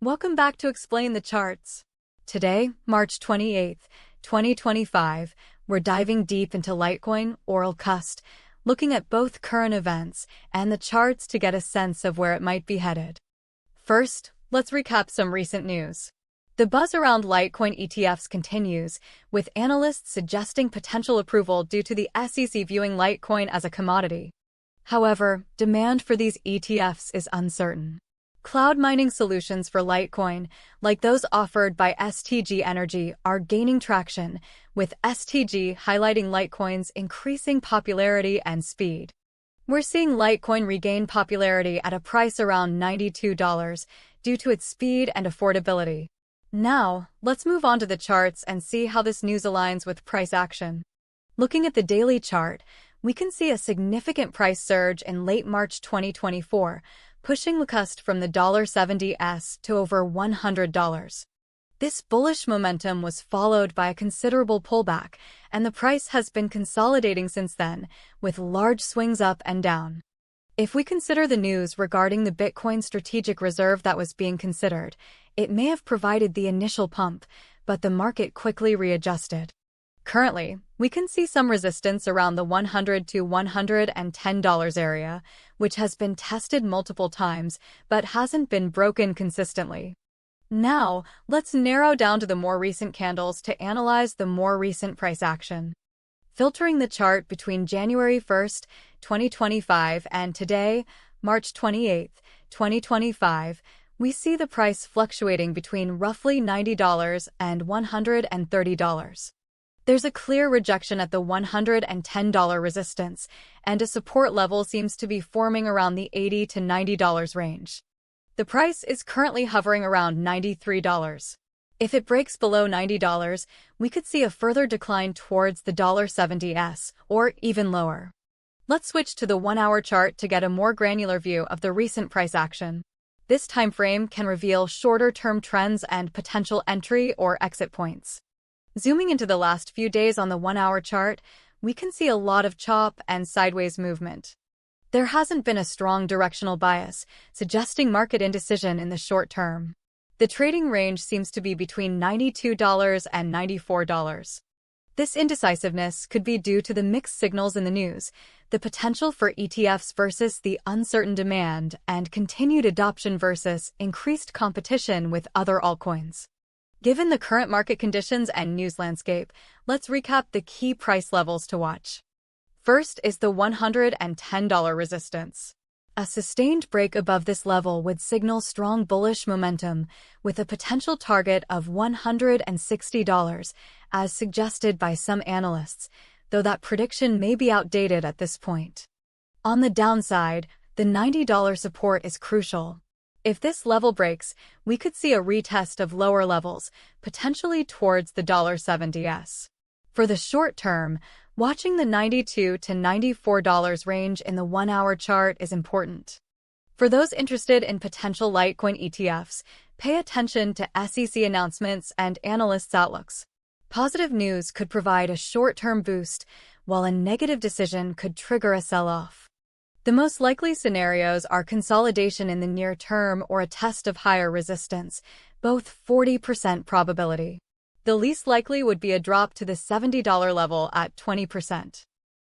Welcome back to Explain the Charts. Today, March 28th, 2025, we're diving deep into Litecoin ETFs, looking at both current events and the charts to get a sense of where it might be headed. First, let's recap some recent news. The buzz around Litecoin ETFs continues, with analysts suggesting potential approval due to the SEC viewing Litecoin as a commodity. However, demand for these ETFs is uncertain. Cloud mining solutions for Litecoin, like those offered by STG Energy, are gaining traction, with STG highlighting Litecoin's increasing popularity and speed. We're seeing Litecoin regain popularity at a price around $92 due to its speed and affordability. Now, let's move on to the charts and see how this news aligns with price action. Looking at the daily chart, we can see a significant price surge in late March 2024, pushing LTCUSD from the $70s to over $100. This bullish momentum was followed by a considerable pullback, and the price has been consolidating since then, with large swings up and down. If we consider the news regarding the Bitcoin strategic reserve that was being considered, it may have provided the initial pump, but the market quickly readjusted. Currently, we can see some resistance around the $100 to $110 area, which has been tested multiple times but hasn't been broken consistently. Now, let's narrow down to the more recent candles to analyze the more recent price action. Filtering the chart between January 1st, 2025 and today, March 28th, 2025, we see the price fluctuating between roughly $90 and $130. There's a clear rejection at the $110 resistance, and a support level seems to be forming around the $80 to $90 range. The price is currently hovering around $93. If it breaks below $90, we could see a further decline towards the $70s, or even lower. Let's switch to the 1-hour chart to get a more granular view of the recent price action. This time frame can reveal shorter-term trends and potential entry or exit points. Zooming into the last few days on the 1-hour chart, we can see a lot of chop and sideways movement. There hasn't been a strong directional bias, suggesting market indecision in the short term. The trading range seems to be between $92 and $94. This indecisiveness could be due to the mixed signals in the news, the potential for ETFs versus the uncertain demand, and continued adoption versus increased competition with other altcoins. Given the current market conditions and news landscape, let's recap the key price levels to watch. First is the $110 resistance. A sustained break above this level would signal strong bullish momentum, with a potential target of $160, as suggested by some analysts, though that prediction may be outdated at this point. On the downside, the $90 support is crucial. If this level breaks, we could see a retest of lower levels, potentially towards the $70s. For the short term, watching the $92 to $94 range in the 1-hour chart is important. For those interested in potential Litecoin ETFs, pay attention to SEC announcements and analysts' outlooks. Positive news could provide a short-term boost, while a negative decision could trigger a sell-off. The most likely scenarios are consolidation in the near term or a test of higher resistance, both 40% probability. The least likely would be a drop to the $70 level at 20%.